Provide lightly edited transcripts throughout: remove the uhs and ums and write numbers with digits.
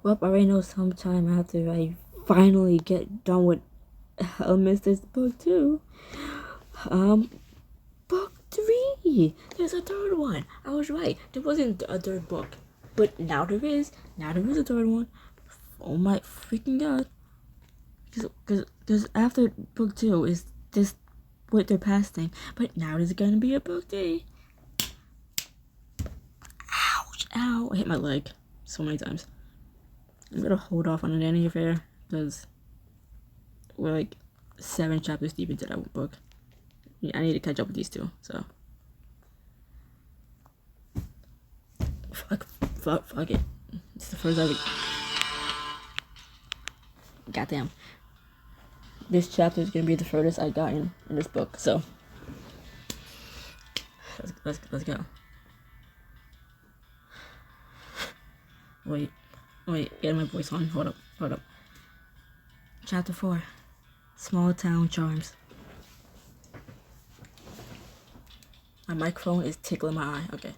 Well, I already know sometime after I finally get done with Mr. Book 2. Book 3! There's a third one! I was right, there wasn't a third book. But now there is. Now there is a third one. Oh my freaking god. Because after book 2 is this what they're passing. But now there's gonna be a book 3. Ouch! Ow! I hit my leg so many times. I'm gonna hold off on any affair because we're like 7 chapters deep into that book. I need to catch up with these two, so. Fuck it. It's the first ever. Goddamn. This chapter is gonna be the furthest I've gotten in this book, so. Let's go. Wait, get my voice on. Hold up. Chapter 4. Small Town Charms. My microphone is tickling my eye. Okay.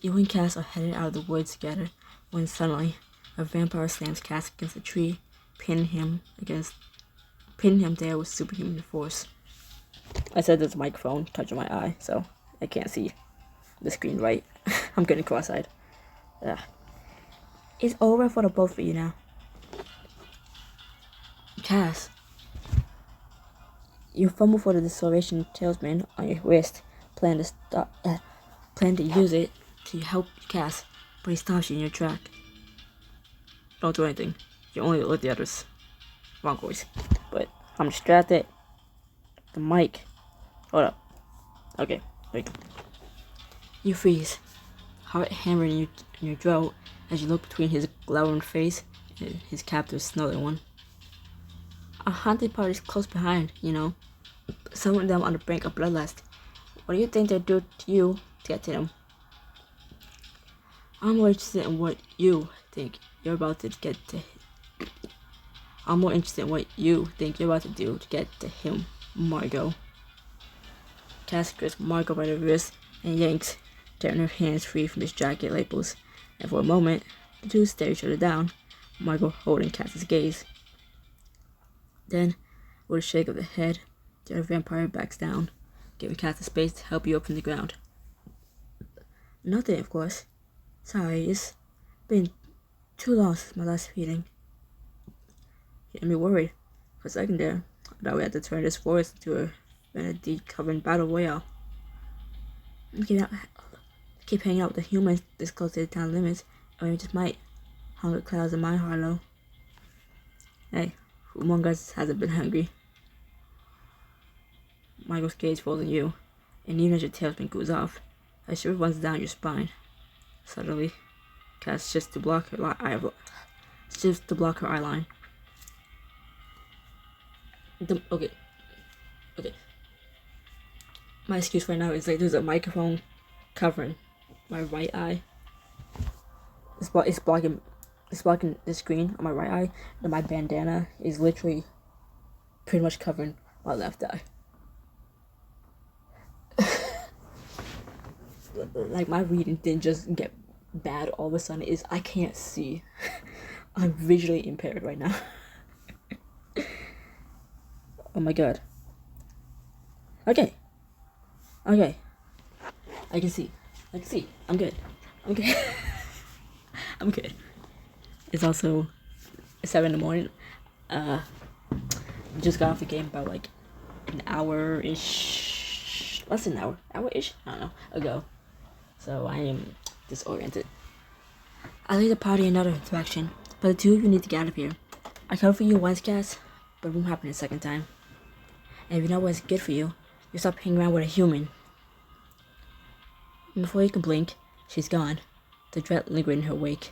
You and Cass are headed out of the woods together when suddenly a vampire slams Cass against a tree, pinning him there with superhuman force. I said there's a microphone touching my eye, so I can't see the screen right. I'm getting cross-eyed. It's over for the both of you now. Cass, you fumble for the dislocation talisman on your wrist, plan to use it to help Cass, but he stops you in your track. Don't do anything. You only let the others. Wrong voice. But I'm distracted. The mic. Hold up. Okay, wait. You freeze, heart hammering in your throat as you look between his glowering face and his captor's snoring one. A haunted party is close behind, you know. Some of them on the brink of bloodlust. What do you think they'll do to you to get to them? I'm more interested in what you think you're about to get to. I'm more interested in what you think you're about to do to get to him, Margot. Cass grabs Margot by the wrist and yanks, tearing her hands free from his jacket lapels. And for a moment, the two stare each other down, Margot holding Cass's gaze. Then, with a shake of the head, the other vampire backs down, giving Cass the space to help you up from the ground. Nothing, of course. Sorry, it's been too long since my last feeding. You had me worried. For a second there, I thought we had to turn this forest into a Benedict-covered battle royale. Keep hanging out with the humans this close to the town limits, and we just might. Hunger clouds in my heart, though. Hey, who among us hasn't been hungry? Michael's gaze falls on you, and even as your tailspin goes off, a shiver runs down your spine. Suddenly, Cass shifts to block her eye line. Okay. My excuse right now is like there's a microphone covering my right eye. It's blocking the screen on my right eye, and my bandana is literally pretty much covering my left eye. Like my reading didn't just get bad all of a sudden. I can't see. I'm visually impaired right now. Oh my god. Okay. I can see. I'm good. I'm good. It's also 7 in the morning. Just got off the game about like an hour-ish, less than an hour-ish, I don't know, ago. So I am disoriented. I lead the party in another direction, but the two of you need to get out of here. I covered for you once, Cass, but it won't happen a second time. And if you know what's good for you, you stop hanging around with a human. And before you can blink, she's gone, the dread lingering in her wake.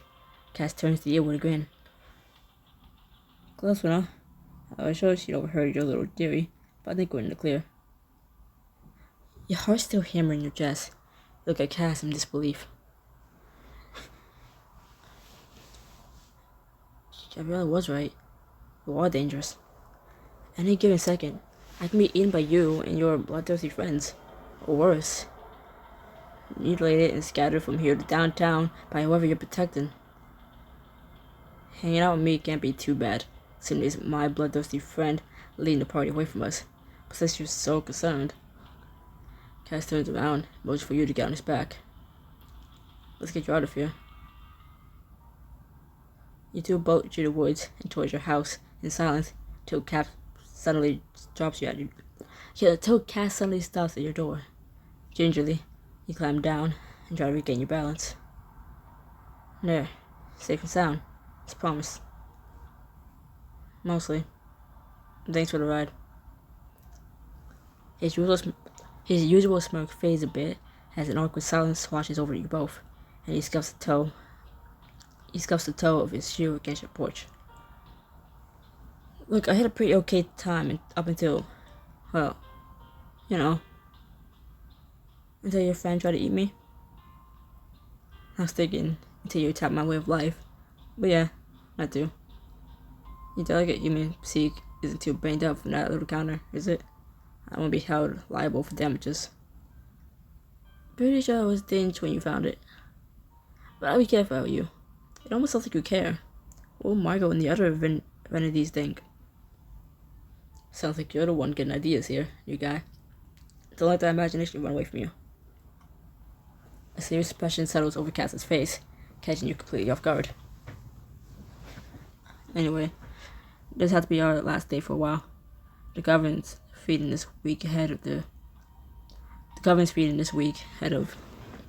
Cass turns to you with a grin. Close one, huh? I was sure she'd overheard your little theory, but I think we're in the clear. Your heart's still hammering your chest. You look at Cass in disbelief. Gabriela was right. You are dangerous. Any given second, I can be eaten by you and your bloodthirsty friends. Or worse. Mutilated and scattered from here to downtown by whoever you're protecting. Hanging out with me can't be too bad. Simply is my bloodthirsty friend leading the party away from us. But since you're so concerned, Cass turns around, motions for you to get on his back. Let's get you out of here. You two bolt through the woods and towards your house in silence till Cass suddenly drops you at you. Till Cass suddenly stops at your door. Gingerly, you climb down and try to regain your balance. There, safe and sound. It's a promise. Mostly. Thanks for the ride. His usual smirk fades a bit as an awkward silence washes over you both, and he scuffs the toe of his shoe against your porch. Look, I had a pretty okay time up until, well, you know, until your friend tried to eat me. I was thinking until you attacked my way of life. But yeah, that too. Your delicate human physique isn't too banged up from that little counter, is it? I won't be held liable for damages. Pretty sure it was dinged when you found it. But I'll be careful about you. It almost sounds like you care. What will Margot and the other Vanities think? Sounds like you're the one getting ideas here, you guy. Don't let that imagination run away from you. A serious expression settles over Cass's face, catching you completely off guard. Anyway, this had to be our last day for a while. The government's feeding this week ahead of the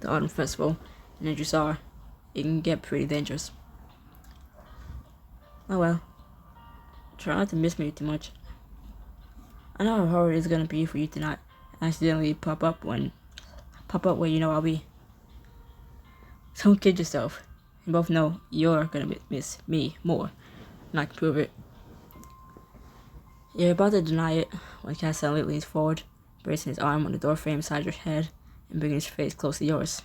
autumn festival, and as you saw, it can get pretty dangerous. Oh well. Try not to miss me too much. I know how hard it's gonna be for you to not accidentally pop up where you know I'll be. Don't kid yourself. You both know you're gonna miss me more, and I can prove it. You're about to deny it when Cass suddenly leans forward, bracing his arm on the doorframe beside your head and bringing his face close to yours.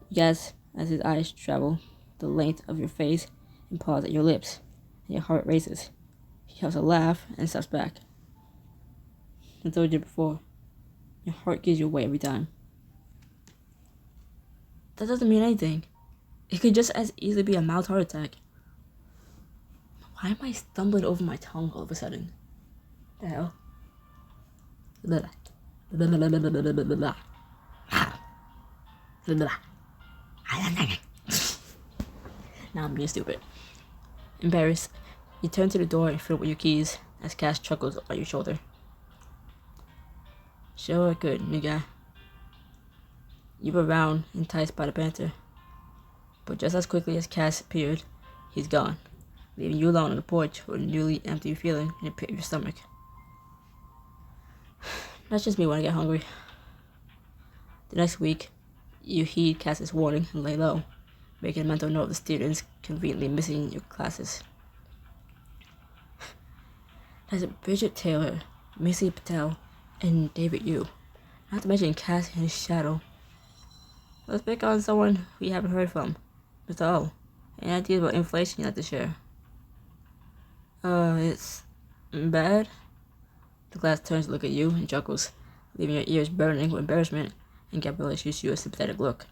Yes, as his eyes travel the length of your face and pause at your lips, and your heart races. He has a laugh and steps back. I told you before, your heart gives you away every time. That doesn't mean anything. It could just as easily be a mild heart attack. Why am I stumbling over my tongue all of a sudden? The hell? Now I'm being stupid. Embarrassed, you turn to the door and fiddle with your keys as Cass chuckles on your shoulder. Sure I could, new guy. You were round, enticed by the banter. But just as quickly as Cass appeared, he's gone, leaving you alone on the porch with a newly empty feeling in the pit of your stomach. That's just me when I get hungry. The next week, you heed Cass's warning and lay low, making a mental note of the students conveniently missing your classes. That's Bridget Taylor, Missy Patel, and David Yu. Not to mention Cass and his shadow. Let's pick on someone we haven't heard from. Mr. O. Any ideas about inflation you'd like to share? It's bad. The class turns to look at you and chuckles, leaving your ears burning with embarrassment, and Gabriela shoots you a sympathetic look.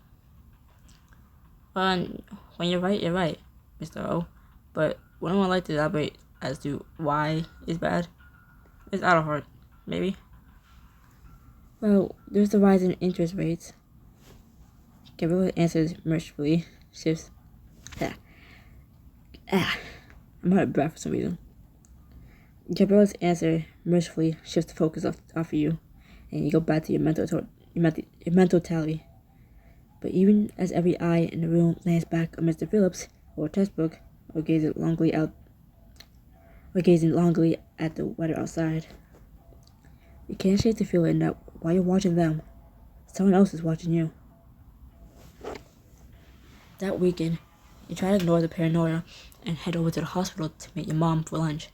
When you're right, Mr. O. But wouldn't one like to elaborate as to why it's bad? It's out of heart, maybe? Well, there's the rise in interest rates. Gabriela answers mercifully, shifts. I'm out of breath for some reason. Gabriela's answer mercifully shifts the focus off of you, and you go back to your mental tally. But even as every eye in the room lands back on Mr. Phillips or a textbook, or gazing longingly at the weather outside, you can't shake the feeling that while you're watching them, someone else is watching you. That weekend, you try to ignore the paranoia and head over to the hospital to meet your mom for lunch.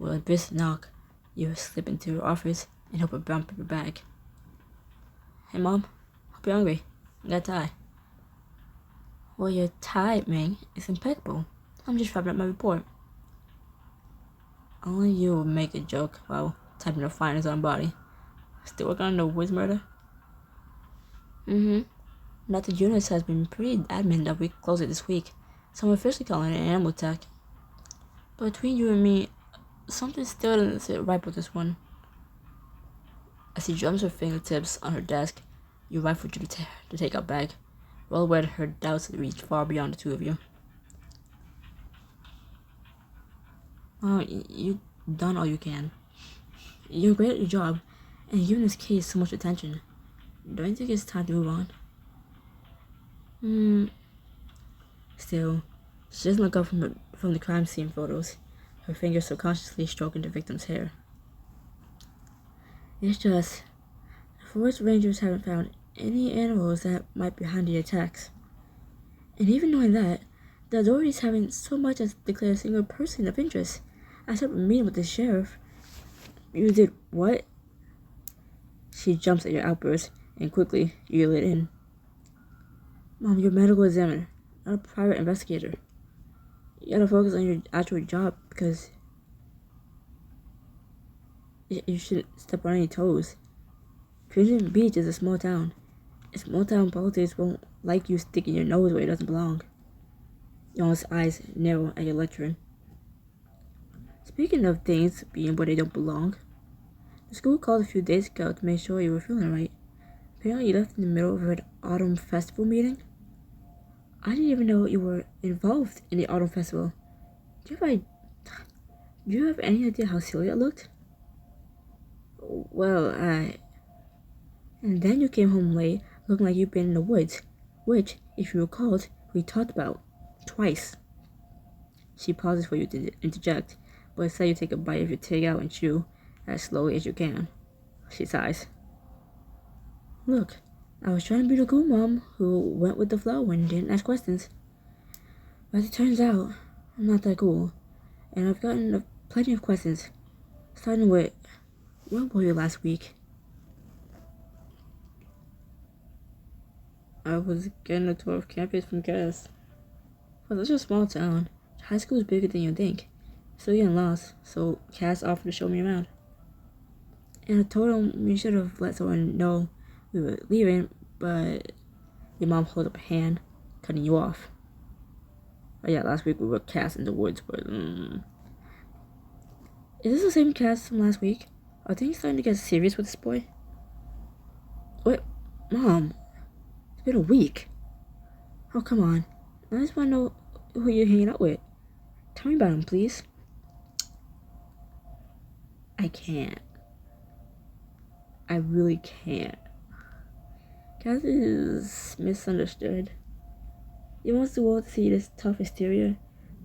With a brisk knock, you slip into her office and help her brown paper bag. Hey Mom, hope you're hungry. I got a tie. Well, your tie, Ming, is impeccable. I'm just wrapping up my report. Only you would make a joke while typing the findings on body. Still working on the Wiz murder? Dr. Jonas has been pretty adamant that we close it this week, so I'm officially calling it animal attack. But between you and me, something still doesn't sit right with this one. As she drums her fingertips on her desk, you rifle to take out bag, well aware that her doubts reach far beyond the two of you. Oh, you've done all you can. You're great at your job, and you've given this case so much attention. Don't you think it's time to move on? Still, she doesn't look up from the crime scene photos, her fingers subconsciously stroking the victim's hair. It's just, the forest rangers haven't found any animals that might be behind the attacks. And even knowing that, the authorities haven't so much as declared a single person of interest. I said we're meeting with the sheriff. You did what? She jumps at your outburst, and quickly, you let in. Mom, you're a medical examiner, not a private investigator. You gotta focus on your actual job, because you shouldn't step on any toes. Crimson Beach is a small town. And small town politics won't like you sticking your nose where it doesn't belong. Young's eyes narrow at your lecturing. Speaking of things being where they don't belong, the school called a few days ago to make sure you were feeling right. Apparently you left in the middle of an autumn festival meeting. I didn't even know you were involved in the autumn festival. Do you have any idea how silly it looked? Well, And then you came home late, looking like you'd been in the woods, which, if you recalled, we talked about twice. She pauses for you to interject, but instead you take a bite of your takeout and chew as slowly as you can. She sighs. Look, I was trying to be the cool mom who went with the flow and didn't ask questions. But it turns out, I'm not that cool, and I've gotten plenty of questions, starting with, where were you last week? I was getting a tour of campus from Cass. For such a small town, high school is bigger than you think. Still getting lost, so Cass offered to show me around. And I told him we should have let someone know we were leaving, but your mom held up a hand, cutting you off. Oh yeah, last week we were Cass in the woods, but Is this the same Cass from last week? Are things starting to get serious with this boy? Wait, Mom, it's been a week. Oh, come on. I just want to know who you're hanging out with. Tell me about him, please. I can't. I really can't. Cass is misunderstood. He wants the world to see this tough exterior,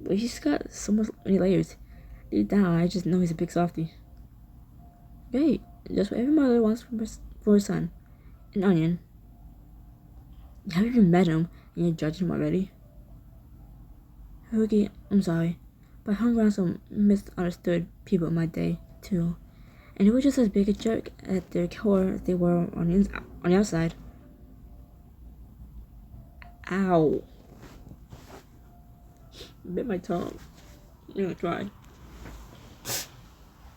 but he's got so many layers. Deep down, I just know he's a big softie. Great, just what every mother wants for her son. An onion. Have you even met him and you're judging him already? Rookie, I'm sorry, but I hung around some misunderstood people in my day, too. And they were just as big a jerk at their core as they were on the outside. Ow. Bit my tongue. I'm gonna cry.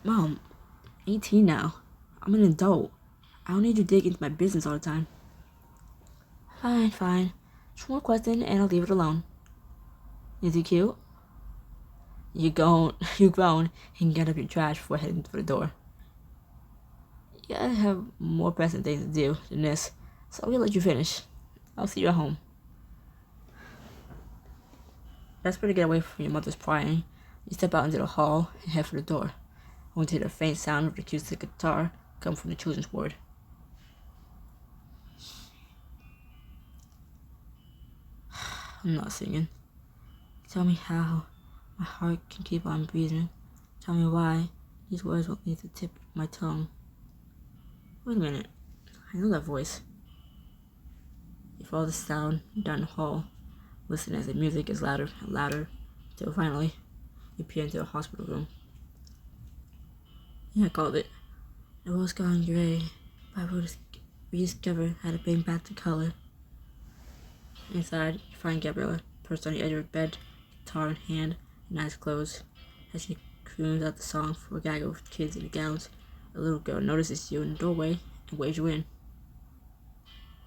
Mom, 18 now. I'm an adult. I don't need you to dig into my business all the time. Fine. Just one question and I'll leave it alone. Is he cute? You grown and get up your trash before heading for the door. You gotta have more pressing things to do than this, so I'm gonna let you finish. I'll see you at home. Desperate to get away from your mother's prying, you step out into the hall and head for the door, only to hear the faint sound of the acoustic guitar come from the children's ward. I'm not singing. Tell me how my heart can keep on breathing. Tell me why these words won't leave the tip of my tongue. Wait a minute. I know that voice. You follow the sound down the hall, listen as the music is louder and louder, until finally you peer into a hospital room. Yeah, I called it. The world's gone gray, but I rediscovered how to bring back the color. Inside, you find Gabriela, perched on the edge of her bed, guitar in hand and eyes closed. As she croons out the song for a gaggle of kids in gowns, a little girl notices you in the doorway and waves you in.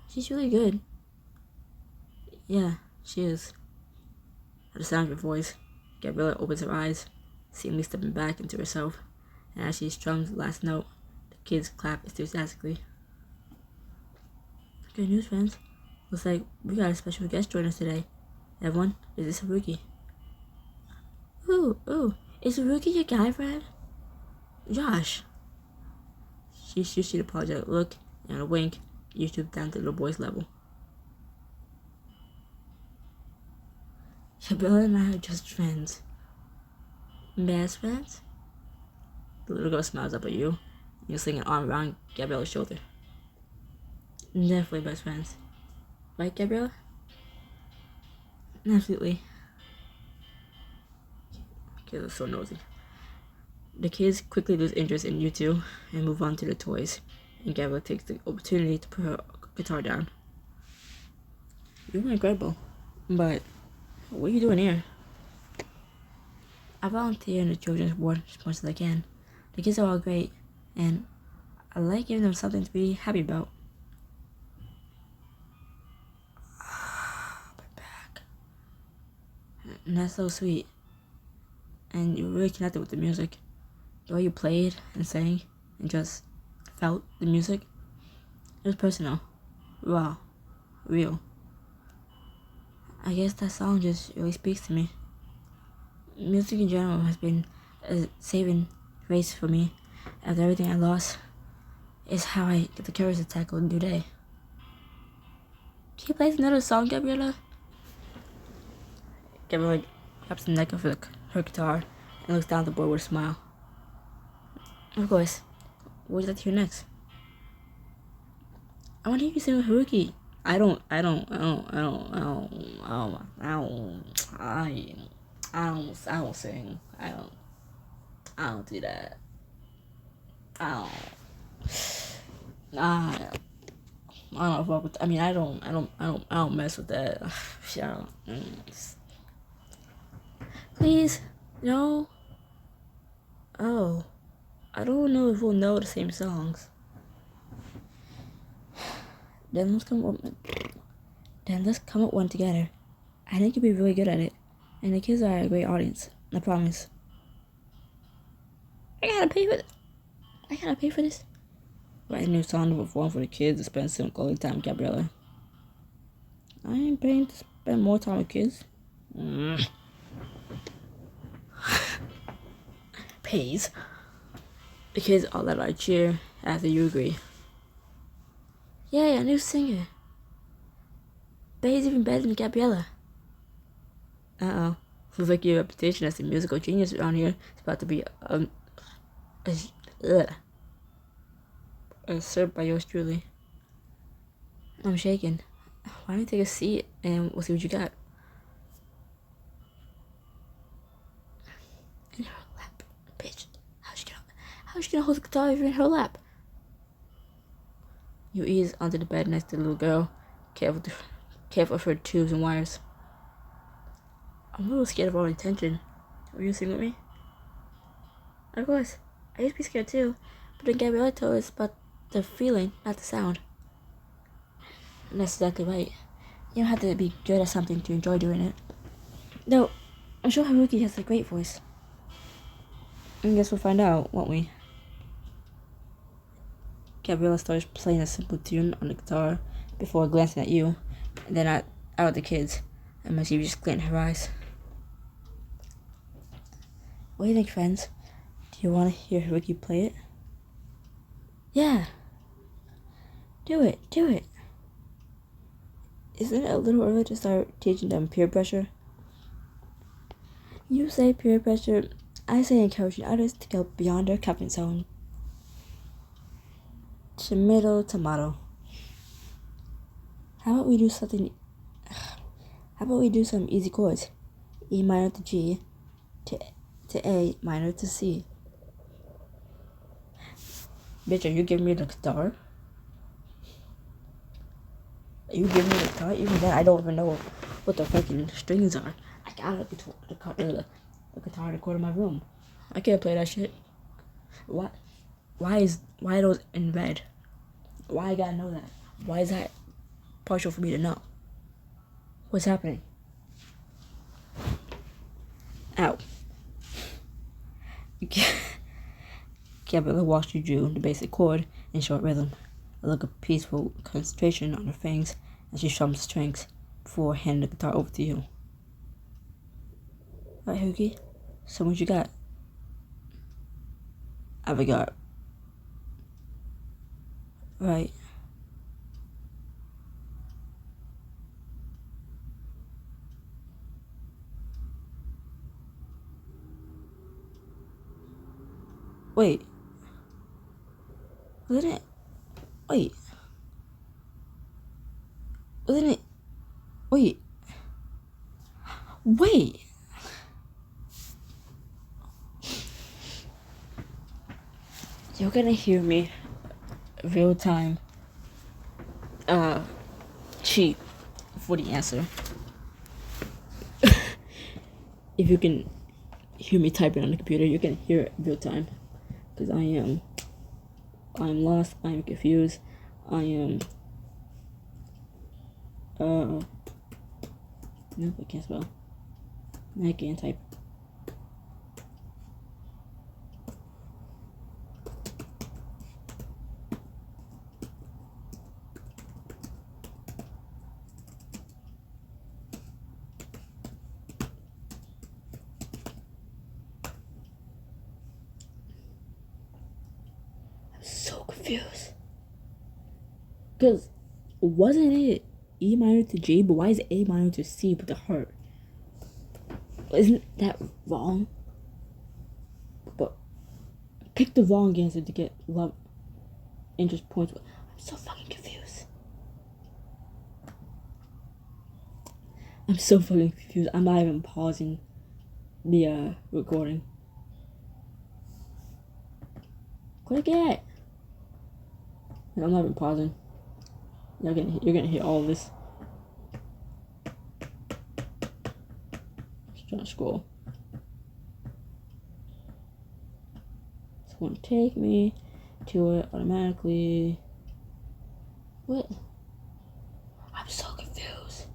She's really good. Yeah, she is. At the sound of your voice, Gabriela opens her eyes, seemingly stepping back into herself, and as she strums the last note, the kids clap enthusiastically. Good news, friends. Looks like we got a special guest joining us today. Everyone, is this Haruki? Ooh, is Haruki your guy friend? Josh. She shoots you an apologetic look, and a wink, you stoop down to the little boy's level. Gabriela and I are just friends. Best friends? The little girl smiles up at you, and you sling an arm around Gabriela's shoulder. Definitely best friends. Right, Gabriela? Absolutely. Kids are so nosy. The kids quickly lose interest in you two and move on to the toys, and Gabriela takes the opportunity to put her guitar down. You're incredible, but what are you doing here? I volunteer in the children's ward as much as I can. The kids are all great, and I like giving them something to be happy about. We're back. And that's so sweet. And you really connected with the music. The way you played and sang and just felt the music. It was personal. Raw. Real. I guess that song just really speaks to me. Music in general has been a saving grace for me. After everything I lost, is how I get the courage to tackle a new day. Can you play another song, Gabriela? Gabriela grabs the neck of her guitar and looks down at the board with a smile. Of course. What would you like to hear next? I want to hear you sing with Haruki. I don't sing. I don't do that. I don't fuck with. I don't mess with that. Please, no. Oh, I don't know if we'll know the same songs. Then let's come up one together. I think you'll be really good at it, and the kids are a great audience. I promise. I gotta pay for this. Write a new song to perform for the kids and spend some quality time with Gabriela. I ain't paying to spend more time with kids. Pays. The kids all let out a cheer after you agree. Yay, a new singer. Bet he's even better than Gabriela. Uh-oh. Looks like your reputation as a musical genius around here is about to be served by yours truly. I'm shaking. Why don't you take a seat and we'll see what you got. In her lap, bitch. How's she gonna hold the guitar in her lap? You ease onto the bed next to the little girl, careful of her tubes and wires. I'm a little scared of all the attention. Will you sing with me? Of course. I used to be scared too, but then Gabriela told us about the feeling, not the sound. And that's exactly right. You don't have to be good at something to enjoy doing it. Though, I'm sure Haruki has a great voice. I guess we'll find out, won't we? Gabriela starts playing a simple tune on the guitar before glancing at you, and then out at the kids, and Mercy just glint her eyes. What do you think, friends? Do you want to hear Haruki play it? Yeah. Do it. Isn't it a little early to start teaching them peer pressure? You say peer pressure, I say encouraging others to go beyond their comfort zone. Tomato. How about we do some easy chords? E minor to G, to A minor to C. Bitch, are you giving me the guitar? Even then, I don't even know what the fucking strings are. I got the guitar in the corner of my room. I can't play that shit. Why are those in red? Why I gotta know that? Why is that partial for me to know? What's happening? Ow. Gabriela watched you drew the basic chord in short rhythm, a look of peaceful concentration on her fangs as she strummed the strings before handing the guitar over to you. Alright, Hookie, so what you got? I forgot. Right. Wait. Wasn't it? Wait. Wasn't it? Wait. Wait. You're gonna hear me real time cheat for the answer. If you can hear me typing on the computer, you can hear it real time. Because I'm lost, I'm confused, I am nope, I can't spell. I can't type. I'm so confused. Because wasn't it E minor to G, but why is it A minor to C with the heart? Isn't that wrong? But pick the wrong answer to get love interest points. I'm so fucking confused. I'm so fucking confused. I'm not even pausing the recording. Click it. I'm not even pausing. You're gonna hear all of this. Just trying to scroll. It's gonna take me to it automatically. What? I'm so confused.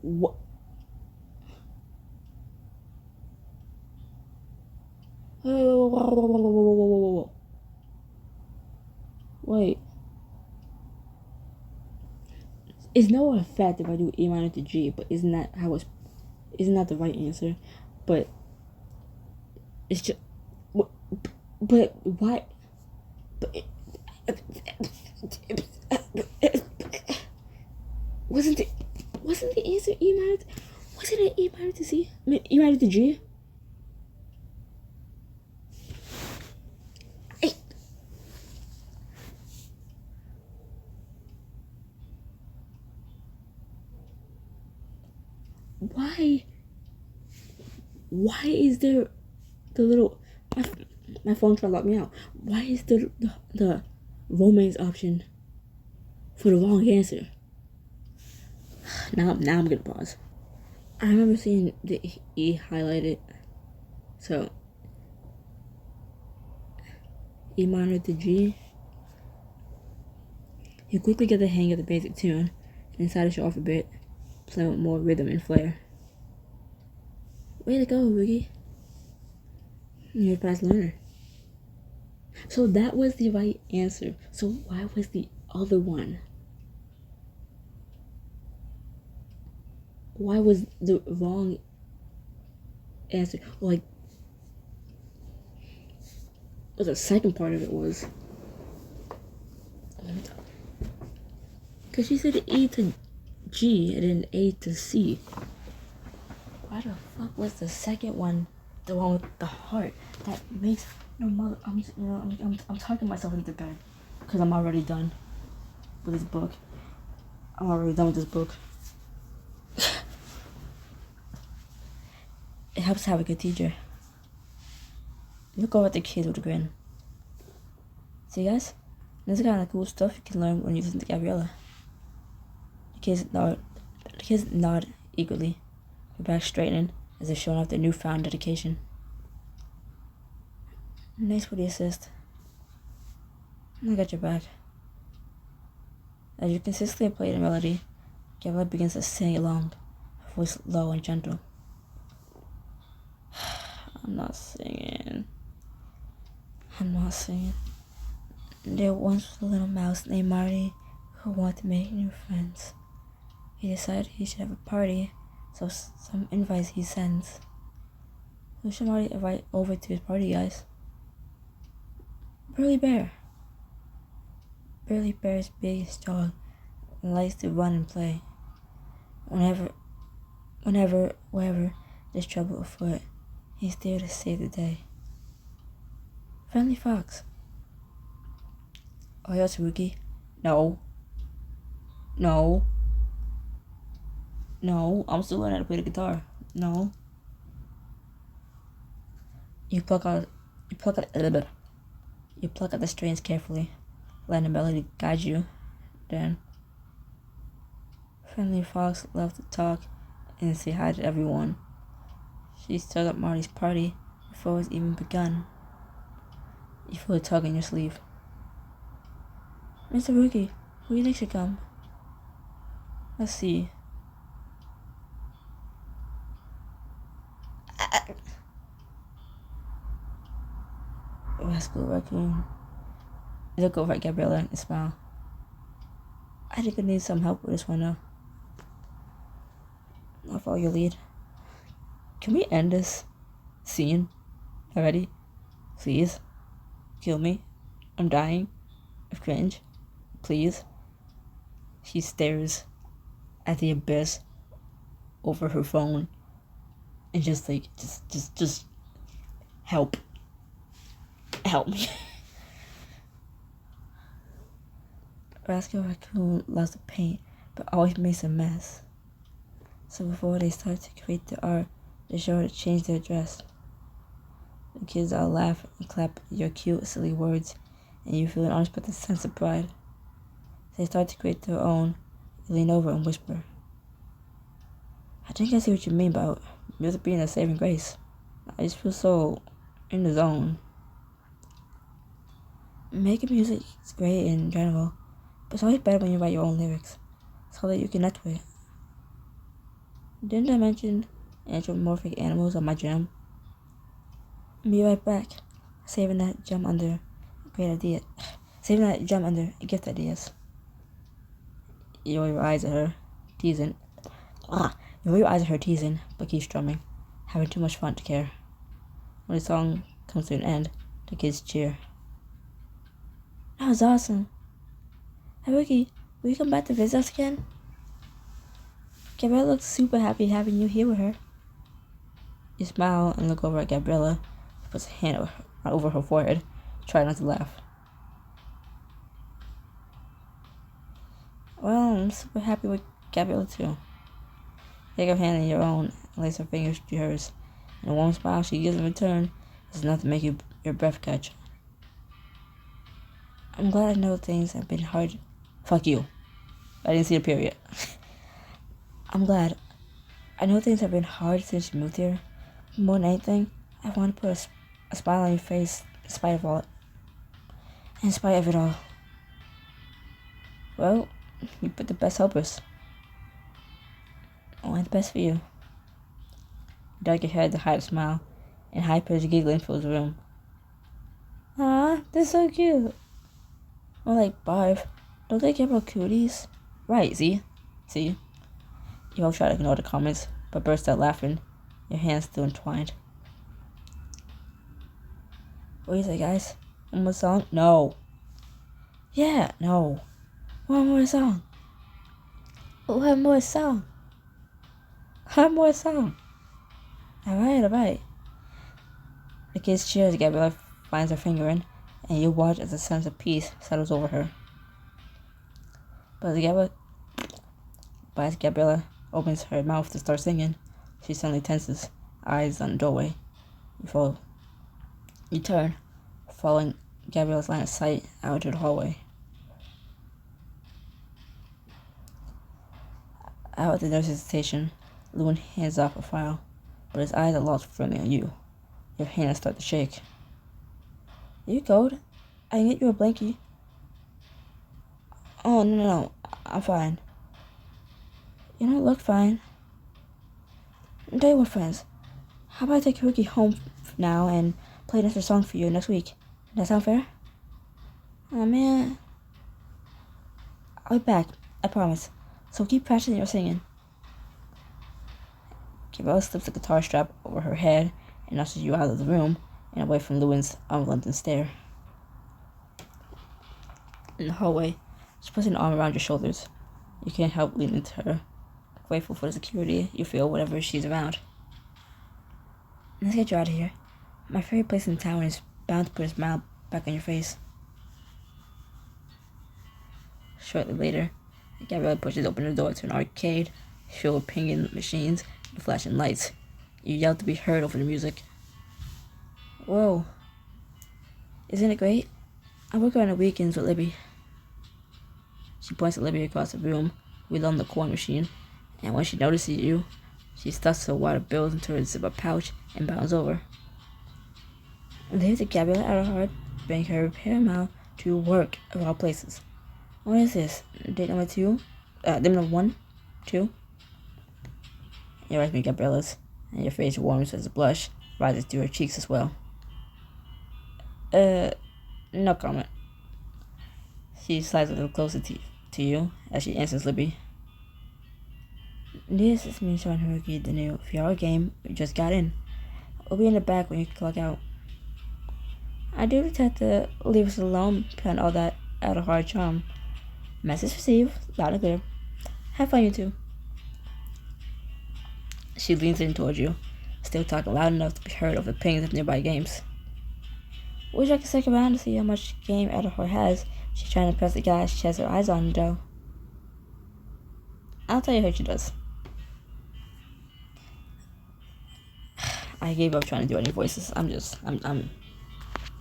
What? Whoa. Wait. It's no effect if I do E minor to G, but isn't that the right answer? But it's just, but why? But wasn't the answer E minor? Wasn't it E minor to C? I mean, E minor to G? Why is there the little my phone trying to lock me out? Why is the romance option for the wrong answer? Now I'm gonna pause. I remember seeing the E highlighted, so E minor to G. You quickly get the hang of the basic tune and decide to show off a bit, playing with more rhythm and flair. Way to go, Wiggy. You're a fast learner. So that was the right answer. So why was the other one? Why was the wrong answer? Like, what the second part of it was? Because she said E to G and then A to C. Why the fuck was the second one the one with the heart? That makes no mother. I'm talking myself into bed because I'm already done with this book. I'm already done with this book. It helps to have a good teacher. Look over at the kids with a grin. See, guys? This is kind of cool stuff you can learn when you listen to Gabriela. The kids nod eagerly, their backs straightening as they're showing off their newfound dedication. Nice for the assist. I got your back. As you consistently play the melody, Gabriela begins to sing along, her voice low and gentle. I'm not singing. There once was a little mouse named Marty who wanted to make new friends. He decided he should have a party, so some invites he sends. Who should Marty invite over to his party, guys? Burly Bear. Burly Bear is big and strong and likes to run and play. Wherever there's trouble afoot, he's there to save the day. Friendly Fox. Oh, yes, Rookie. No, I'm still learning how to play the guitar. No. You pluck out the strings carefully, letting the melody guide you. Then, Friendly Fox loves to talk and say hi to everyone. She starts up Marty's party before it's even begun. You feel a tug in your sleeve. Mr. Rookie, who do you think should come? Let's see. Rascal Raccoon. I look over at Gabriela and smile. I think I need some help with this one now. I'll follow your lead. Can we end this scene already? Please? Kill me. I'm dying of cringe. Please? She stares at the abyss over her phone and just help. Help me. Rascal Raccoon loves to paint, but always makes a mess. So before they start to create the art, they're sure to change their dress. The kids all laugh and clap at your cute, silly words, and you feel an unexpected sense of pride. They start to create their own. You lean over and whisper, I think I see what you mean about music being a saving grace. I just feel so in the zone. Making music is great in general, but it's always better when you write your own lyrics, so that you connect with it. Didn't I mention anthropomorphic animals on my gem? Be right back. Saving that gem under gift ideas. You roll your eyes at her, teasing. You roll your eyes at her, teasing, but keep strumming, having too much fun to care. When the song comes to an end, the kids cheer. That was awesome. Hey, Ricky, will you come back to visit us again? Gabriela looks super happy having you here with her. You smile and look over at Gabriela, who puts a hand over her forehead, trying not to laugh. Well, I'm super happy with Gabriela too. Take her hand in your own and lace her fingers to hers, and a warm smile she gives in return is enough to make your breath catch. I'm glad I know things have been hard. Fuck you. I didn't see the period. I'm glad. I know things have been hard since you moved here. More than anything, I want to put a smile on your face in spite of it all. Well, you put the best helpers. Only the best for you. You duck your head to hide a smile, and high-pitched giggling fills the room. Aw, they're so cute. More like Barf. Don't they care about cooties? Right, see? You both try to ignore the comments, but burst out laughing, your hands still entwined. What do you say, guys? One more song? No. Yeah, no. One more song. One more song. Alright. The kids cheer as Gabriela finds her finger in, and you watch as a sense of peace settles over her. But as Gabriela opens her mouth to start singing, she suddenly tenses, eyes on the doorway. You turn, following Gabriela's line of sight out into the hallway. Out at the nurse's station, Lewin hands off a file, but his eyes are lost firmly on you. Your hands start to shake. Are you cold? I can get you a blankie. Oh, no. I'm fine. You don't look fine. Day one friends. How about I take Rookie home now and play another song for you next week? Does that sound fair? Oh man. I'll be back, I promise. So keep practicing your singing. Gabriela slips the guitar strap over her head and ushers you out of the room and away from Lewin's unrelenting stare. In the hallway, she puts an arm around your shoulders. You can't help lean into her, grateful for the security you feel whenever she's around. Let's get you out of here. My favorite place in town is bound to put a smile back on your face. Shortly later, Gabriela pushes open the door to an arcade filled with pinging machines and flashing lights. You yell to be heard over the music. Whoa. Isn't it great? I work on the weekends with Libby. She points at Libby across the room, wheeled on the coin machine, and when she notices you, she stuffs her water bills into her zipper pouch and bounds over. Leave the Gabriela out of heart, bring her repair mile to work of all places. What is this? Date number 2? Date number 1? 2? Your eyes meet Gabriela's, and your face warms as a blush rises to her cheeks as well. No comment. She slides a little closer to you as she answers Libby. This is me showing Haruki the new VR game we just got in. We'll be in the back when you clock out. I do just have to leave us alone behind all that out of heart charm. Message received, loud and clear. Have fun, you two. She leans in towards you, still talking loud enough to be heard over the pings of nearby games. Wish I could stick around to see how much game Adahar has. She's trying to press the guy she has her eyes on, though. I'll tell you how she does. I gave up trying to do any voices. I'm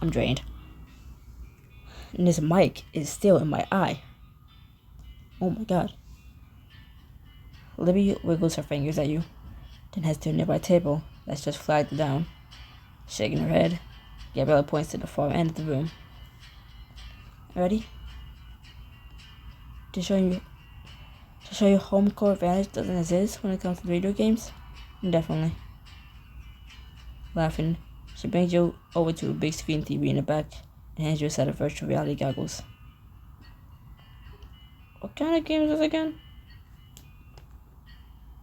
drained. And this mic is still in my eye. Oh my god. Libby wiggles her fingers at you, then heads to a nearby table that's just flagged down. Shaking her head, Gabriela points to the far end of the room. Ready? To show you home court advantage doesn't exist when it comes to video games? Definitely. Laughing, she brings you over to a big screen TV in the back and hands you a set of virtual reality goggles. What kind of game is this again?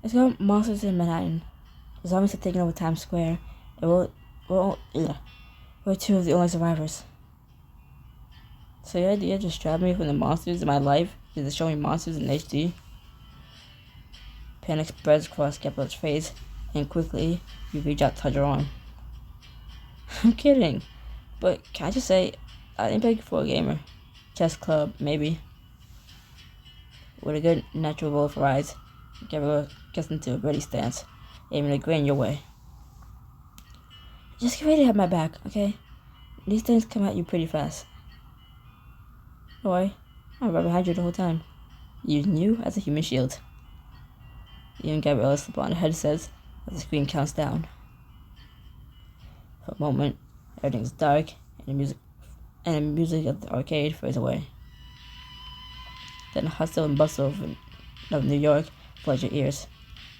It's called Monsters in Manhattan. The zombies have taken over Times Square, and we're 2 of the only survivors. So your idea to distract me from the monsters in my life is to show me monsters in HD? Panic spreads across Gabriela's face, and quickly you reach out to touch her arm. I'm kidding, but can I just say, I think big for a gamer. Chess club, maybe. With a good natural roll of her eyes, Gabriela gets into a ready stance, aiming a grin your way. Just get ready to have my back, okay? These things come at you pretty fast. Don't worry, I'm right behind you the whole time, using you as a human shield. You and Gabriela slip on the headsets as the screen counts down. For a moment, everything's dark, and the music of the arcade fades away. Then the hustle and bustle of New York floods your ears.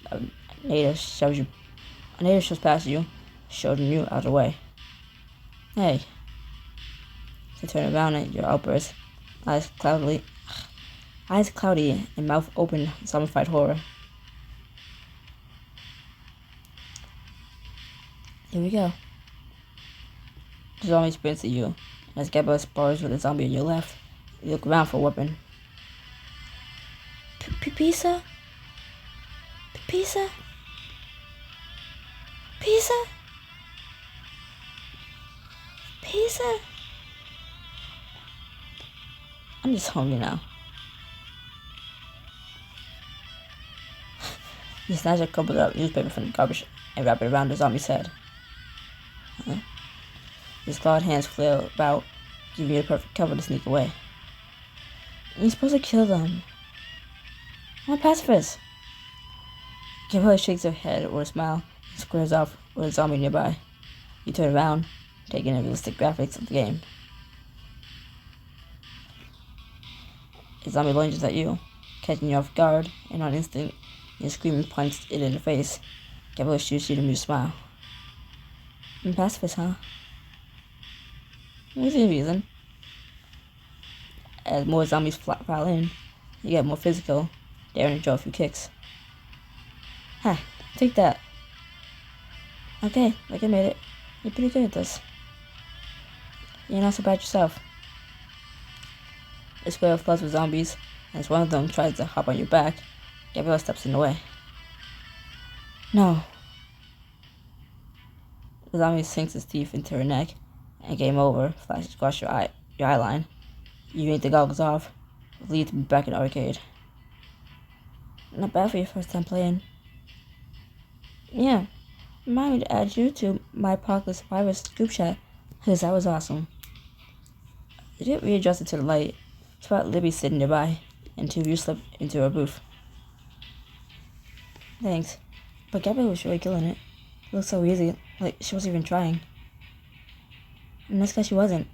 A native shows past you, shouldering you out of the way. Hey. She turns around at your outburst, eyes cloudy and mouth open in zombified horror. Here we go. The zombie sprints at you, and as Gabriela spars with a zombie on your left, you look around for a weapon. Pizza? Pizza? Pizza? Pizza? I'm just hungry now. You snatch a crumpled up newspaper from the garbage and wrap it around the zombie's head. His clawed hands flail about, giving you the perfect cover to sneak away. You're supposed to kill them. I'm a pacifist. Gabriela shakes her head with a smile and squares off with a zombie nearby. You turn around, taking the realistic graphics of the game. A zombie lunges at you, catching you off guard, and on instinct, you scream and punch it in the face. Gabriela shoots you to make you smile. And pacifist, huh? What's the reason? As more zombies file in, you get more physical, daring to draw a few kicks. Ha! Take that. Okay, like I made it. You're pretty good at this. You're not so bad yourself. The square floods with zombies, and as one of them tries to hop on your back, Gabriela steps in the way. No. The zombie sinks his teeth into her neck, and game over flashes across your eye line. You need the goggles off, lead to be back in the arcade. Not bad for your first time playing. Yeah, remind me to add you to my Apocalypse Virus group chat, because that was awesome. They didn't readjust it to the light. It's about Libby sitting nearby, and two of you slipped into her booth. Thanks, but Gabriela was really killing it. It looked so easy, like she wasn't even trying. And that's because she wasn't.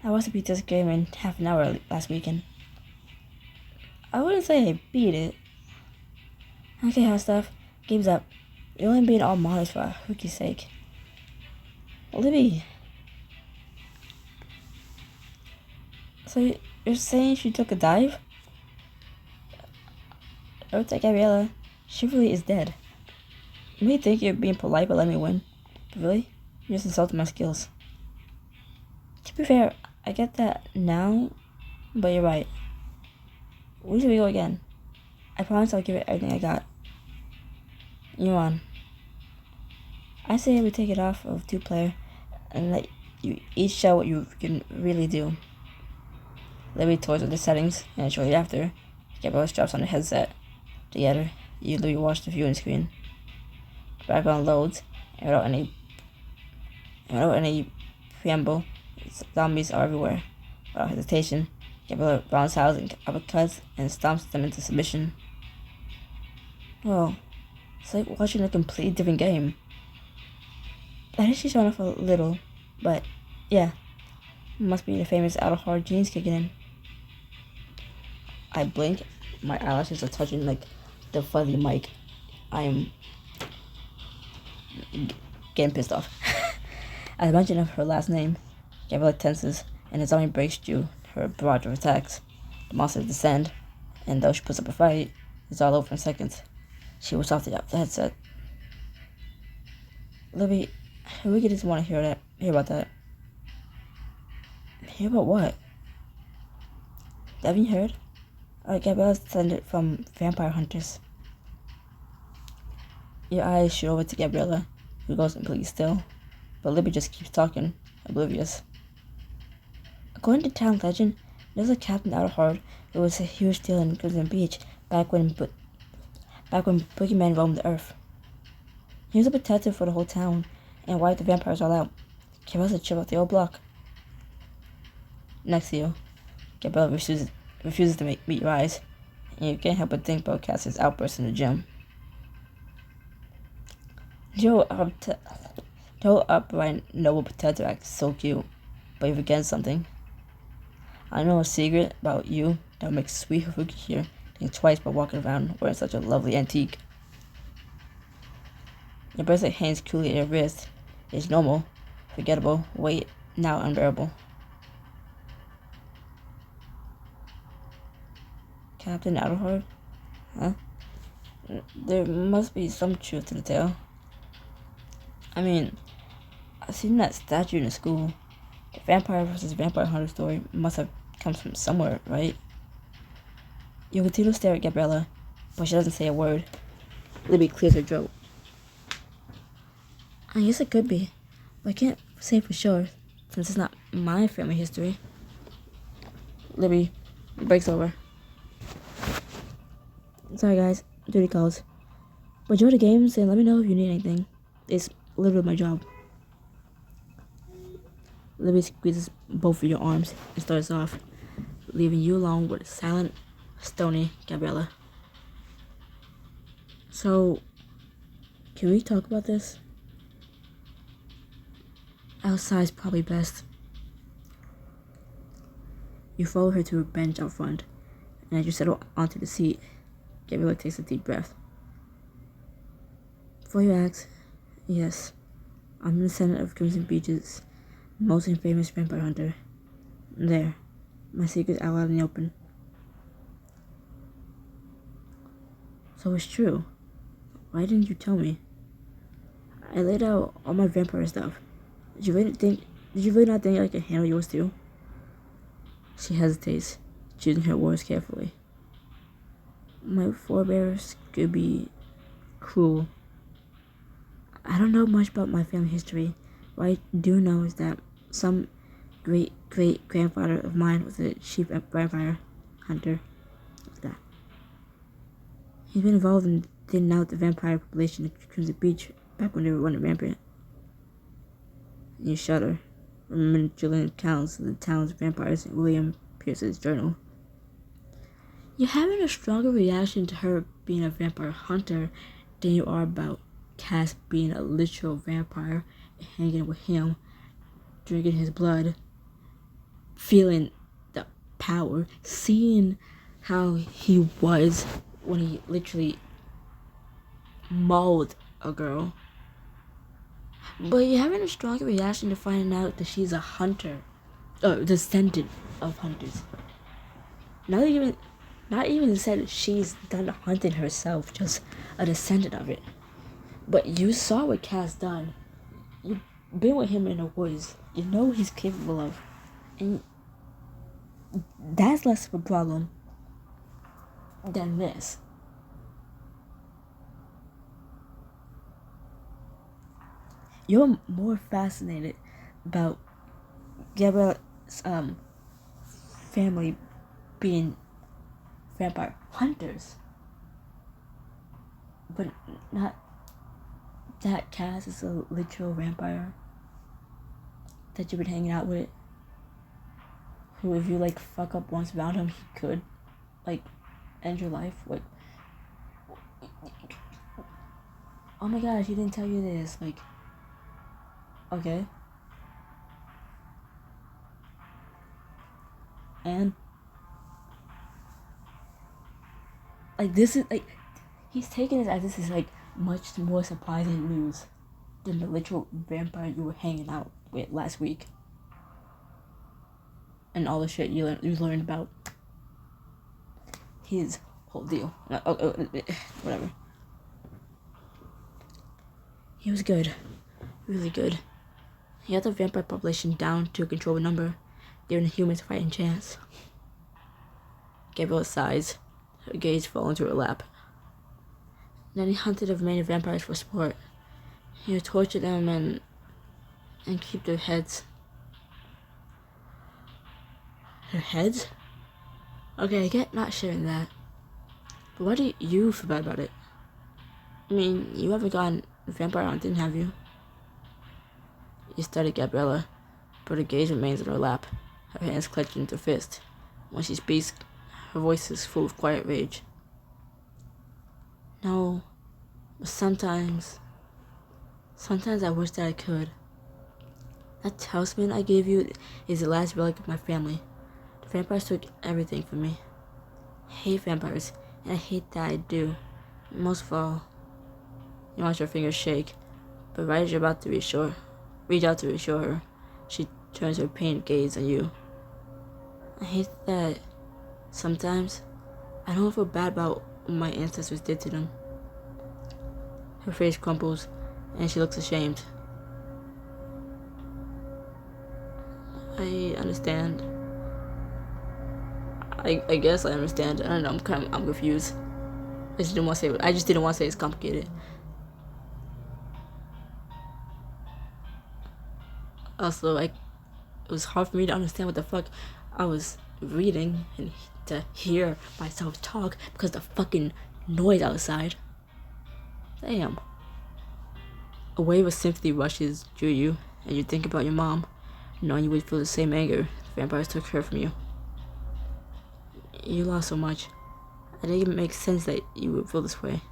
I watched her beat this game in half an hour last weekend. I wouldn't say I beat it. Okay, hot stuff. Game's up. You're only being all modest for Hookie's sake. Libby. So you're saying she took a dive? Or take Gabriela. She really is dead. You may think you're being polite but let me win. But really? You're just insulting my skills. To be fair, I get that now, but you're right. Where should we go again? I promise I'll give it everything I got. You're on. I say we take it off of 2-player and let you each show what you can really do. Libby toys with the settings, and shortly after, Gabriela straps on the headset. Together, you literally watch the viewing screen. The background loads, and without any preamble, zombies are everywhere. Without hesitation, Gabriela roundhouses and uppercuts and stomps them into submission. Well, it's like watching a completely different game. I think she's showing off a little, but yeah, must be the famous out of hard genes kicking in. I blink, my eyelashes are touching like the fuzzy mic. I am getting pissed off. At the mention of her last name, Gabriela tenses, and the zombie breaks through her barrage of attacks. The monsters descend, and though she puts up a fight, it's all over in seconds. She was off the headset. Libby, we just want to hear about that. Hear about what? Haven't you heard? Gabriela's descended from vampire hunters. Your eyes shoot over to Gabriela, who goes completely still, but Libby just keeps talking, oblivious. According to town legend, there's a captain out of Hard who was a huge deal in Crimson Beach back when boogeymen roamed the earth. He was a protector for the whole town and wiped the vampires all out. Gabriela's a chip off the old block. Next to you, Gabriela refuses to meet your eyes, and you can't help but think about Cassie's outburst in the gym. Joe upright noble protector acts so cute, but you forget something. I know a secret about you that will make sweet Haruki here think twice about walking around wearing such a lovely antique. Your bracelet hangs coolly at your wrist. It's normal, forgettable, weight, now unbearable. Captain Outerheart? Huh? There must be some truth to the tale. I mean, I've seen that statue in the school. The vampire versus vampire hunter story must have come from somewhere, right? You continue to stare at Gabriela, but she doesn't say a word. Libby clears her throat. I guess it could be, but I can't say for sure, since it's not my family history. Libby breaks over. Sorry guys, duty calls. But enjoy the games and let me know if you need anything. It's literally my job. Libby squeezes both of your arms and starts off, leaving you alone with silent, stony Gabriela. So, can we talk about this? Outside's probably best. You follow her to a bench out front, and as you settle onto the seat, Gabriela takes a deep breath. Before you ask, yes, I'm the descendant of Crimson Beach's most infamous vampire hunter. There, my secret's out in the open. So it's true. Why didn't you tell me? I laid out all my vampire stuff. Did you really not think I could handle yours too? She hesitates, choosing her words carefully. My forebears could be cruel. I don't know much about my family history. What I do know is that some great-great-grandfather of mine was a chief vampire hunter. He's been involved in thinning out the vampire population of Crimson Beach back when they were running rampant. You shudder, remembering Julian accounts of the town's vampires in William Pierce's journal. You're having a stronger reaction to her being a vampire hunter than you are about Cass being a literal vampire and hanging with him, drinking his blood, feeling the power, seeing how he was when he literally mauled a girl. But you're having a stronger reaction to finding out that she's a hunter, descendant of hunters. Not even said she's done hunting herself, just a descendant of it. But you saw what Cass done. You've been with him in the woods. You know what he's capable of. And that's less of a problem than this. You're more fascinated about Gabriela's family being vampire hunters, but not that Cass is a literal vampire that you've been hanging out with, who if you fuck up once around him, he could end your life. Oh my gosh, he didn't tell you this. Okay. And this is he's taking it as this is much more surprising news than the literal vampire you were hanging out with last week. And all the shit you learned about his whole deal. Whatever. He was good. Really good. He had the vampire population down to a controlled number, giving the humans a fighting chance. Gabriela sighs, her gaze falling into her lap. Then he hunted the remaining vampires for sport. He would torture them and keep their heads. Their heads? Okay, I get not sharing that. But why do you feel bad about it? I mean, you haven't gone vampire hunting, have you? You study Gabriela, but her gaze remains in her lap, her hands clenched into fist. When she speaks, her voice is full of quiet rage. No, but sometimes I wish that I could. That talisman I gave you is the last relic of my family. The vampires took everything from me. I hate vampires, and I hate that I do. Most of all, you watch her fingers shake, but right as you're about to reach out to reassure her, she turns her pained gaze on you. I hate that sometimes I don't feel bad about what my ancestors did to them. Her face crumples, and she looks ashamed. I understand. I guess I understand. I don't know. I'm confused. I just didn't want to say it's complicated. Also, it was hard for me to understand what the fuck I was reading and to hear myself talk because the fucking noise outside. Damn. A wave of sympathy rushes through you, and you think about your mom, knowing you would feel the same anger if vampires took her from you. You lost so much. I didn't even make sense that you would feel this way.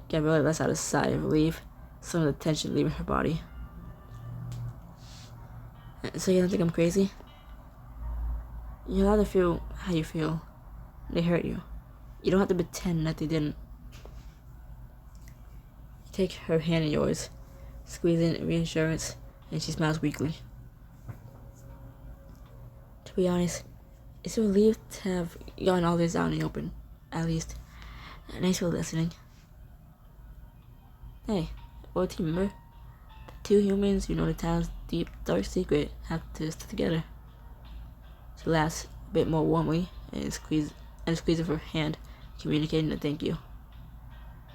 Gabriela lets out a sigh of relief, some of the tension leaving her body. So you don't think I'm crazy? You're allowed to feel how you feel. They hurt you. You don't have to pretend that they didn't. You take her hand in yours, squeeze in reassurance, and she smiles weakly. To be honest, it's a relief to have gotten all this out in the open. At least. Thanks for listening. Hey, what team member? The two humans who know the town's deep, dark secret have to stick together. She laughs a bit more warmly and squeezes her hand, communicating a thank you.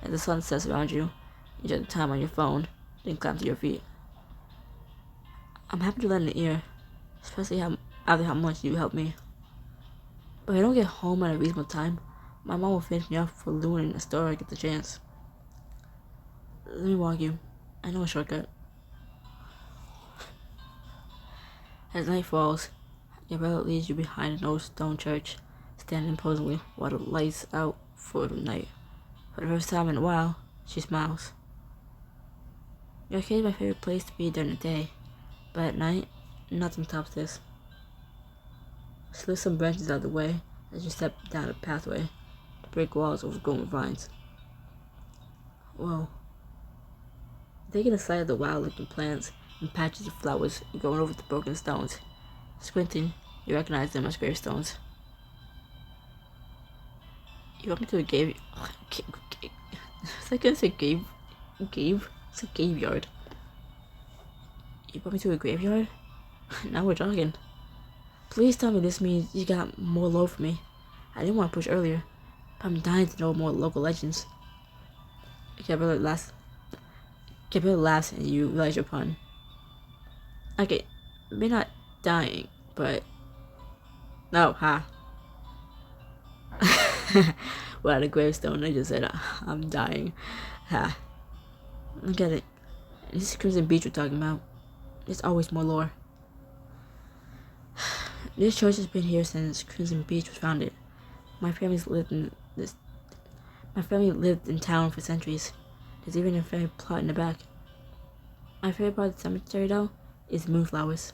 As the sun sets around you, you check the time on your phone, then climb to your feet. I'm happy to lend an ear, especially after how much you helped me. But if I don't get home at a reasonable time, my mom will finish me off for ruining the store I get the chance. Let me walk you. I know a shortcut. As night falls, Gabriela leads you behind an old stone church, standing imposingly while the lights out for the night. For the first time in a while, she smiles. Your arcade is my favorite place to be during the day, but at night, nothing tops this. She lifts some branches out of the way as you step down a pathway. The brick walls overgrown with vines. Whoa. Taking a sight of the wild-looking plants and patches of flowers growing over the broken stones. Squinting, you recognize them as gravestones. You want me to a Gabe? Was I gonna say Gabe? Gabe? It's a graveyard. You brought me to a graveyard? Now we're talking. Please tell me this means you got more lore for me. I didn't want to push earlier, but I'm dying to know more local legends. Gabriela laughs and you realize your pun. Okay, maybe not dying, but... No, ha. Well, at a gravestone, I just said, I'm dying. Ha. I get it. This is Crimson Beach we're talking about. There's always more lore. This church has been here since Crimson Beach was founded. My family lived in town for centuries. There's even a fairy plot in the back. My favorite part of the cemetery, though, is moonflowers.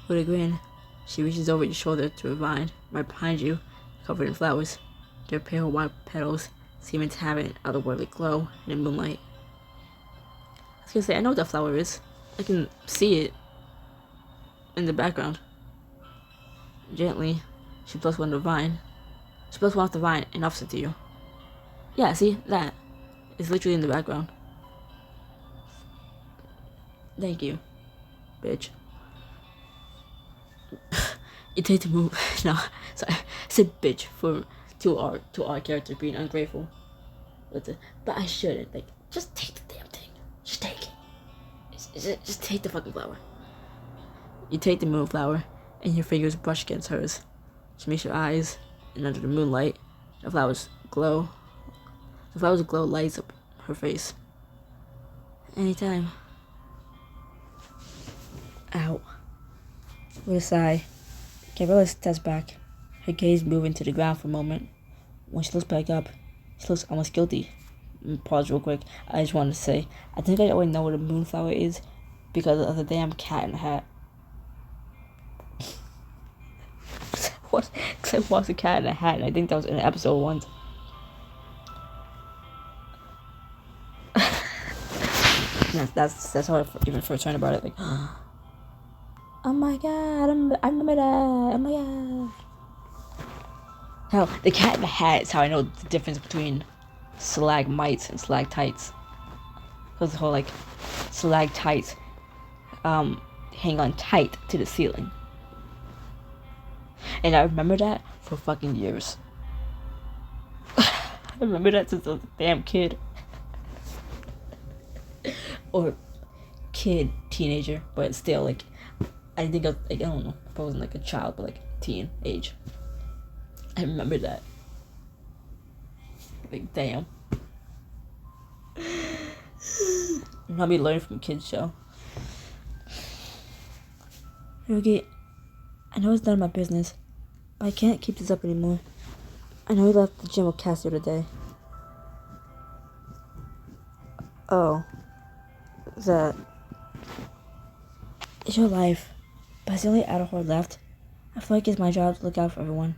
With a grin, she reaches over your shoulder to a vine right behind you, covered in flowers. Their pale white petals seeming to have an otherworldly glow in the moonlight. I was gonna say, I know what that flower is. I can see it in the background. Gently, she plucks one off the vine and offers it to you. Yeah, see? That. It's literally in the background. Thank you, bitch. You take the move. No, sorry. I said bitch to our character being ungrateful. But I shouldn't. Like, just take the damn thing. Just take it. Just take the fucking flower. You take the moonflower, and your fingers brush against hers. She makes your eyes, and under the moonlight, the flowers glow lights up her face. Anytime. Ow. With a sigh, Gabriela steps back, her gaze moving to the ground for a moment. When she looks back up, she looks almost guilty. Pause real quick. I just wanted to say, I think I already know what a moonflower is because of the damn cat in the hat. What? Because I watched a cat in a hat, and I think that was in an episode once. That's how I even first learned about it. Like, oh my god, I remember that. Oh my god. Hell, the cat in the hat is how I know the difference between stalagmites and stalactites. Because the whole like stalactites hang on tight to the ceiling. And I remember that for fucking years. I remember that since I was a damn kid. Or kid, teenager, but still, like, I think I was, like, I don't know if I wasn't like a child, but like teen age. I remember that. Like, damn. Not me learning from a kid's show. Yogi, I know it's none of my business, but I can't keep this up anymore. I know we left the gym with Cass the other day. Oh. That. It's your life. But as the only adult horde left, I feel like it's my job to look out for everyone.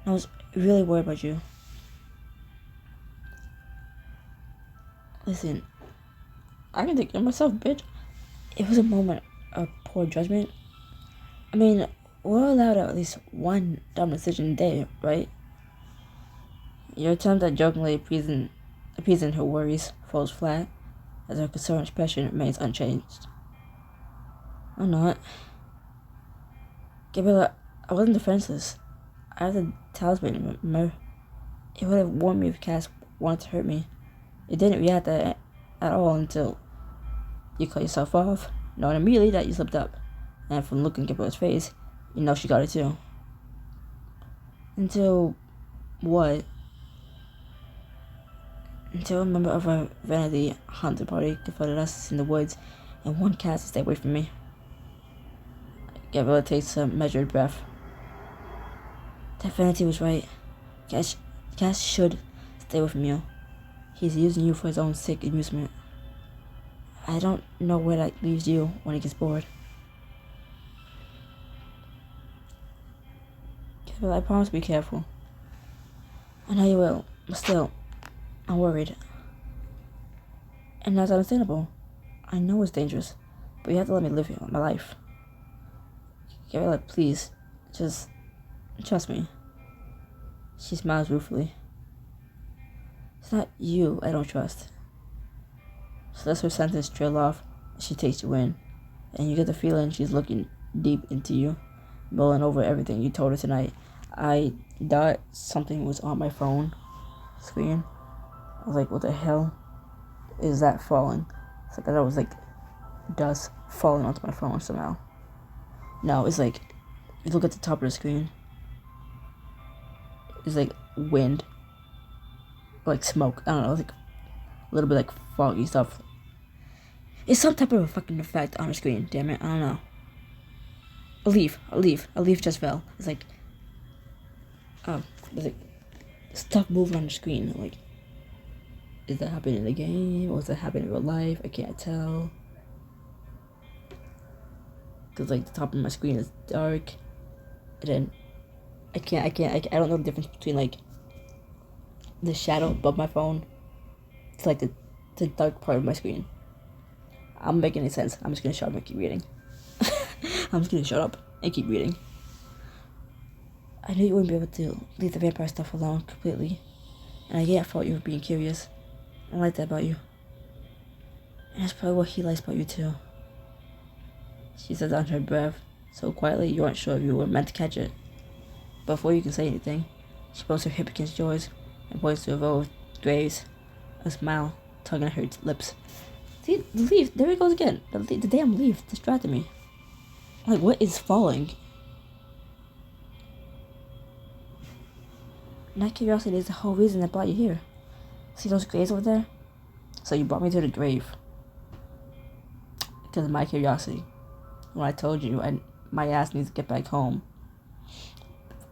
And I was really worried about you. Listen, I can take care of myself, bitch. It was a moment of poor judgment. I mean, we're allowed at least one dumb decision a day, right? Your attempt at jokingly appeasing her worries falls flat, as her concerned expression remains unchanged. I'm not. Gabriela, I wasn't defenseless. I had the talisman, remember? It would have warned me if Cass wanted to hurt me. It didn't react at all until you cut yourself off, knowing immediately that you slipped up. And from looking at Gabriela's face, you know she got it too. Until what? Until a member of our vanity hunter party confronted us in the woods and warned Cass to stay away from me. Gabriela takes a measured breath. That vanity was right. Cass should stay away from you. He's using you for his own sick amusement. I don't know where that leaves you when he gets bored. Gabriela, I promise to be careful. I know you will, but still, I'm worried. And that's understandable. I know it's dangerous, but you have to let me live my life. Gabriela, please, just trust me. She smiles ruefully. It's not you I don't trust. She lets her sentence trail off as she takes you in, and you get the feeling she's looking deep into you, mulling over everything you told her tonight. I thought something was on my phone screen. I was like, what the hell is that falling? It's like I thought it was like dust falling onto my phone somehow. No, it's like, you look at the top of the screen, it's like wind, like smoke, I don't know, like a little bit like foggy stuff. It's some type of a fucking effect on the screen, damn it, I don't know. A leaf just fell. It's like, there's like stuff moving on the screen, like, is that happening in the game, or is that happening in real life? I can't tell. Cause like the top of my screen is dark, and then I don't know the difference between like the shadow above my phone to like the dark part of my screen. I'm making any sense. I'm just gonna shut up and keep reading. I'm just gonna shut up and keep reading. I knew you wouldn't be able to leave the vampire stuff alone completely, and I thought you were being curious. I like that about you, and that's probably what he likes about you too. She says under her breath, so quietly you aren't sure if you were meant to catch it. Before you can say anything, she bumps her hip against yours and points to a row of graves, a smile tugging at her lips. See, the leaf, there it goes again. The damn leaf distracted me. Like, what is falling? And that curiosity is the whole reason I brought you here. See those graves over there? So you brought me to the grave because of my curiosity. When I told you my ass needs to get back home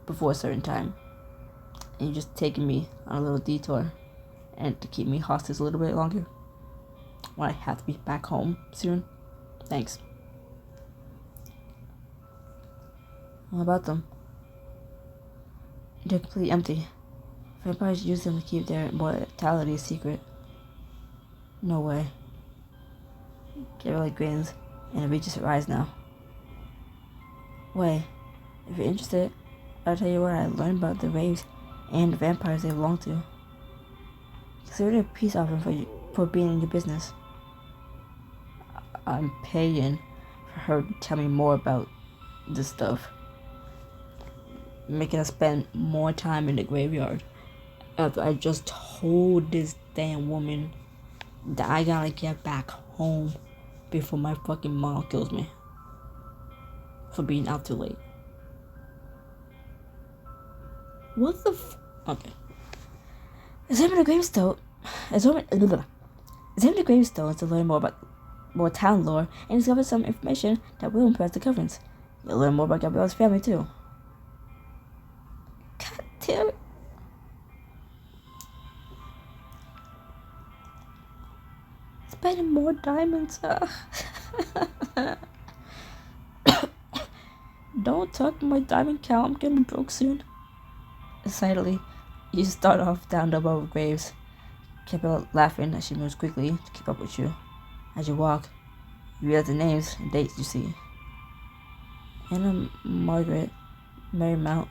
before a certain time, and you just taking me on a little detour and to keep me hostage a little bit longer when I have to be back home soon. Thanks. What about them? They're completely empty. Vampires use them to keep their mortality a secret. No way. Gabriela grins and reaches her eyes now. Wait, if you're interested, I'll tell you what I learned about the raves and the vampires they belong to. Consider it a peace offering for being in your business. I'm paying for her to tell me more about this stuff, making us spend more time in the graveyard after I just told this damn woman that I gotta get back home before my fucking mom kills me for being out too late. What the okay. Examine the gravestone. Examine the gravestones to learn more town lore and discover some information that will impress the Covenants. You'll learn more about Gabriela's family too. God damn it. Spending more diamonds. Don't tuck my diamond cow, I'm gonna be broke soon. Excitedly, you start off down the row of graves, Gabriela laughing as she moves quickly to keep up with you. As you walk, you realize the names and dates you see. Anna Margaret Marymount,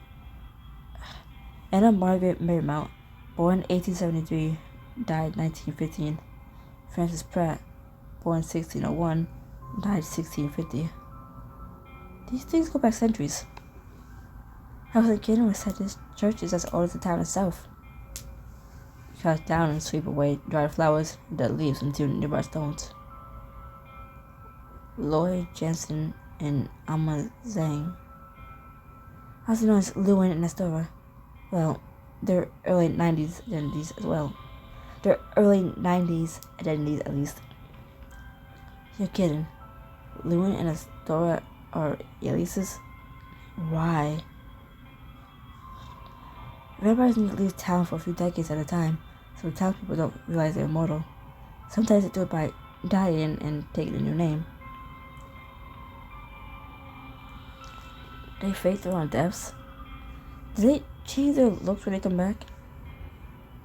born 1873, died 1915. Francis Pratt, born 1601, died 1650. These things go back centuries. I was a kid when said this church is as old as the town itself. You crouch down and sweep away dried flowers and dead leaves into nearby stones. Lloyd Jansen and Alma Zhang, also known as Lewin and Astora. Well, their early 90s identities as well. Their early 90s identities at least. You're kidding. Lewin and Astora are aliases? Why? Vampires need to leave town for a few decades at a time, so town people don't realize they're immortal. Sometimes they do it by dying and taking a new name. They fake their own deaths? Do they change their looks when they come back?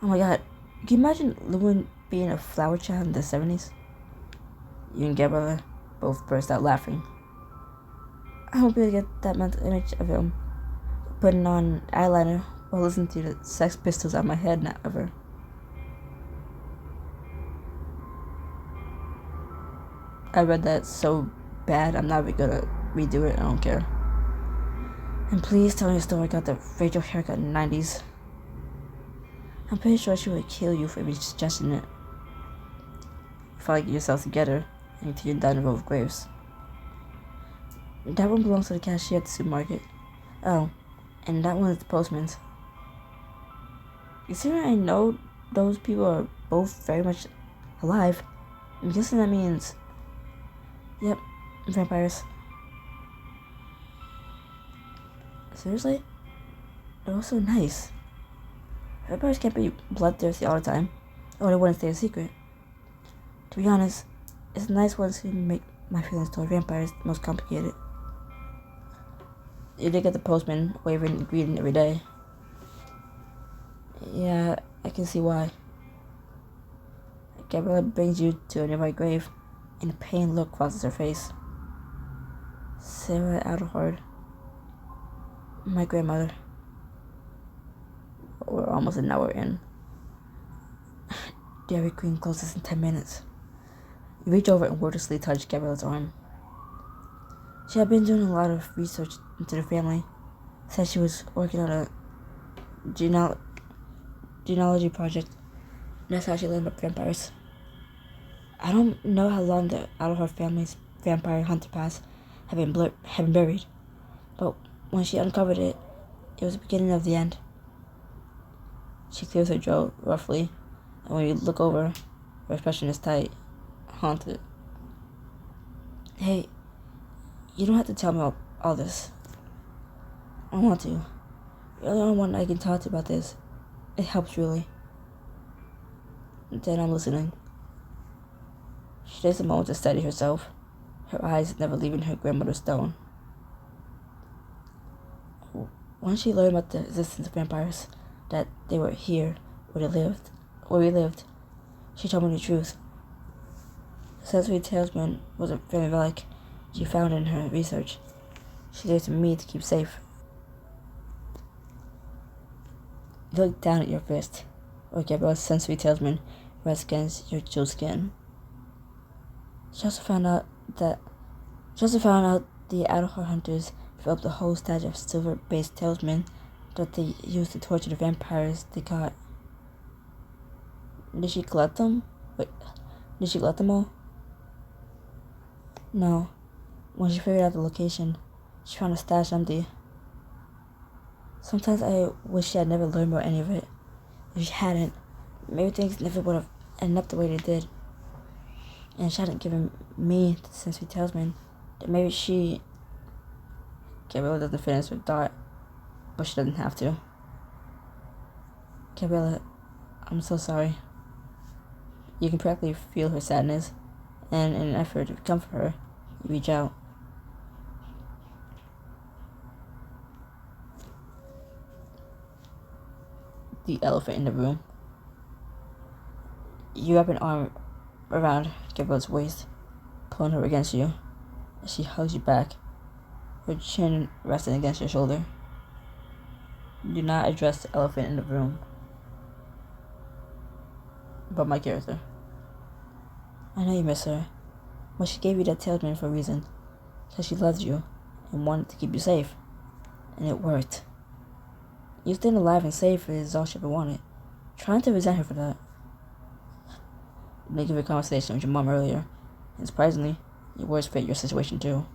Oh my god, can you imagine Lewin being a flower child in the 70s? You and Gabriela both burst out laughing. I won't be able to get that mental image of him putting on eyeliner while listening to the Sex Pistols out of my head now ever. I read that so bad I'm not even gonna redo it, I don't care. And please tell me a story got the Rachel haircut in the 90s. I'm pretty sure she would kill you for even suggesting it. You finally get yourselves together and continue down the row of graves. That one belongs to the cashier at the supermarket. Oh, and that one is the postman's. Considering I know those people are both very much alive, I'm guessing that means... Yep, vampires. Seriously? They're all so nice. Vampires can't be bloodthirsty all the time, or they wouldn't stay a secret. To be honest, it's the nice ones who make my feelings toward vampires the most complicated. You did get the postman waving and greeting every day. Yeah, I can see why. Gabriela brings you to a nearby grave, and a pained look crosses her face. Sarah Adelhard. My grandmother. We're almost an hour in. Dairy Queen closes in 10 minutes. You reach over and wordlessly touch Gabriela's arm. She had been doing a lot of research into the family. Said she was working on a genealogy project. And that's how she learned about vampires. I don't know how long the Adelhard family's vampire hunter past had been buried, but when she uncovered it, it was the beginning of the end. She clears her throat roughly, and when you look over, her expression is tight, haunted. Hey, you don't have to tell me all this. I don't want to. You're the only one I can talk to about this. It helps really. Then I'm listening. She takes a moment to steady herself, her eyes never leaving her grandmother's stone. Once she learned about the existence of vampires, that they were here, where we lived, she told me the truth. The sensory talisman was a family relic she found in her research. She gave it to me to keep safe. You look down at your wrist, where Gabriela's sensory talisman rests against your chilled skin. She also found out the Adelhard hunters developed a whole stash of silver-based talisman that they used to torture the vampires they caught. Did she collect them? Did she collect them all? No. When she figured out the location, she found the stash empty. Sometimes I wish she had never learned about any of it. If she hadn't, maybe things never would have ended up the way they did. And she hadn't given me the sensory talisman, then maybe she... Gabriela doesn't finish her thought, but she doesn't have to. Gabriela, I'm so sorry. You can practically feel her sadness, and in an effort to comfort her, you reach out. the elephant in the room. You wrap an arm around Gabriela's waist, pulling her against you, as she hugs you back, her chin resting against your shoulder. You do not address the elephant in the room, but my character. I know you miss her, but she gave you that talisman for a reason, because she loved you and wanted to keep you safe, and it worked. You staying alive and safe is all she ever wanted. Trying to resent her for that. Making a conversation with your mom earlier, and surprisingly, your words fit your situation too.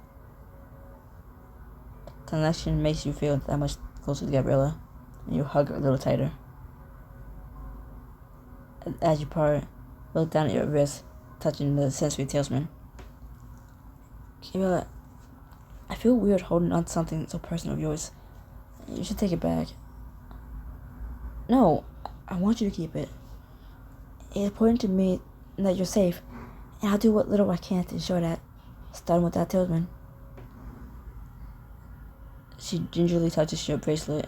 Connection makes you feel that much closer to Gabriela, and you hug her a little tighter. As you part, look down at your wrist, touching the sensory talisman. Gabriela, I feel weird holding on to something so personal of yours. You should take it back. No, I want you to keep it. It's important to me that you're safe, and I'll do what little I can to ensure that, starting with that talisman. She gingerly touches your bracelet,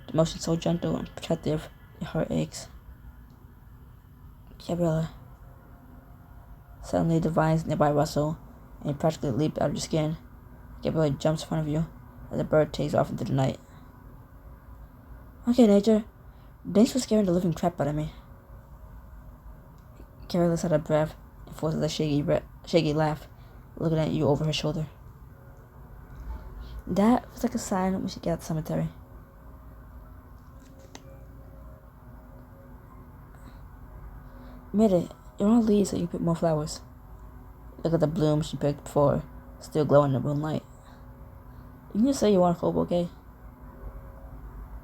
the motion so gentle and protective, your heart aches. Gabriela. Suddenly the vines nearby rustle, and you practically leap out of your skin. Gabriela jumps in front of you, as a bird takes off into the night. Okay, nature. Thanks for scaring the living crap out of me. Gabriela lets out a breath and forces a shaky laugh, looking at you over her shoulder. That was like a sign we should get out the cemetery. Admit it, you're on leaves so you can pick more flowers. Look at the blooms she picked before, still glowing in the moonlight. You can just say you want a full bouquet.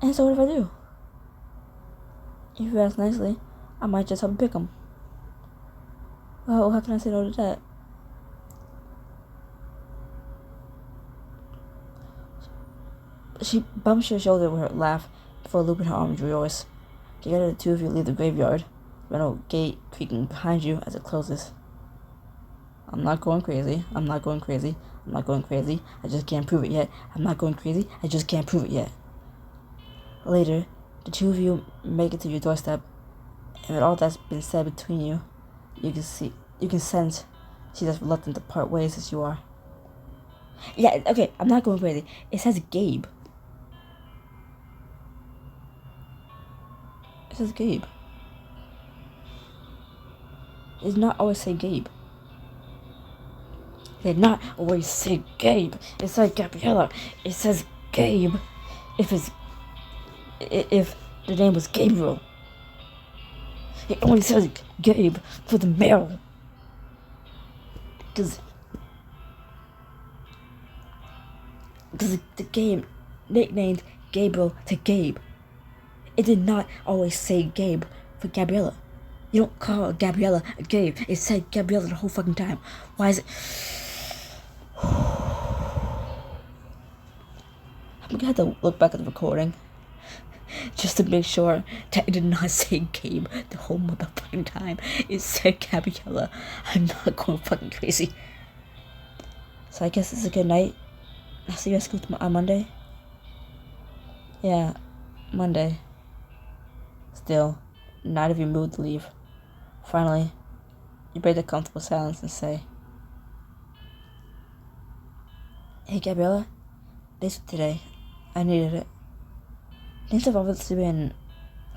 And so what if I do? If you ask nicely, I might just help you pick them. Well, how can I say no to that? She bumps your shoulder with her laugh before looping her arm through yours. Together the two of you leave the graveyard, the metal gate creaking behind you as it closes. I'm not going crazy. I'm not going crazy. I'm not going crazy. I just can't prove it yet. I'm not going crazy. I just can't prove it yet. Later, the two of you make it to your doorstep, and with all that's been said between you, you can sense she's as reluctant to part ways as you are. Yeah, okay, I'm not going crazy. It says Gabe. It says Gabe. It does not always say Gabe. It did not always say Gabe. It says Gabriela. It says Gabe. If the name was Gabriel. It only says Gabe for the mail. Because the game nicknamed Gabriel to Gabe. It did not always say Gabe for Gabriela. You don't call Gabriela a Gabe. It said Gabriela the whole fucking time. Why is it? I'm gonna have to look back at the recording just to make sure that it did not say Gabe the whole motherfucking time. It said Gabriela. I'm not going fucking crazy. So I guess it's a good night. I'll see you at school on Monday. Yeah, Monday. Still, neither of you moved to leave. Finally, you break the comfortable silence and say, Hey Gabriela, thanks for today. I needed it. Things have obviously been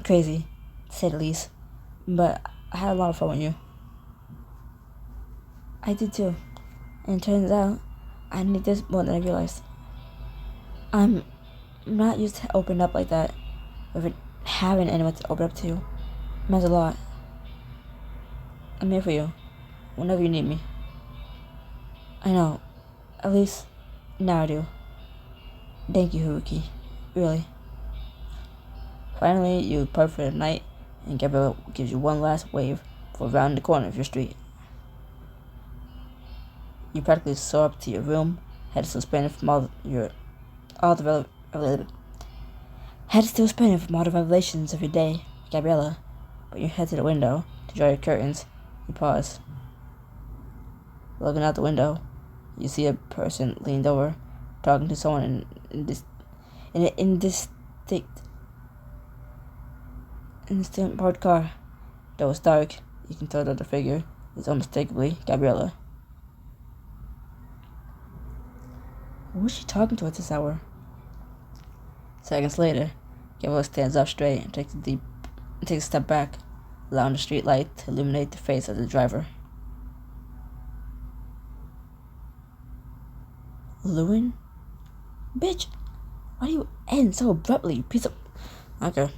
crazy, to say the least, but I had a lot of fun with you. I did too, and it turns out I need this more than I realized. I'm not used to opening up like that, with having anyone to open up to. It meant a lot. I'm here for you, whenever you need me. I know, at least now I do. Thank you, Haruki. Really. Finally, you part for the night, and Gabriela gives you one last wave for rounding the corner of your street. You practically soar up to your room, head still spinning from all the revelations of your day, Gabriela. But you head to the window to draw your curtains. You pause. Looking out the window, you see a person leaned over, talking to someone in an indistinct in the same parked car. Though it's dark, you can tell that the figure is unmistakably Gabriela. Who was she talking to at this hour? Seconds later, Gabriela stands up straight and takes a step back, allowing the street light to illuminate the face of the driver. Lewin? Bitch, why do you end so abruptly, you piece of... Okay.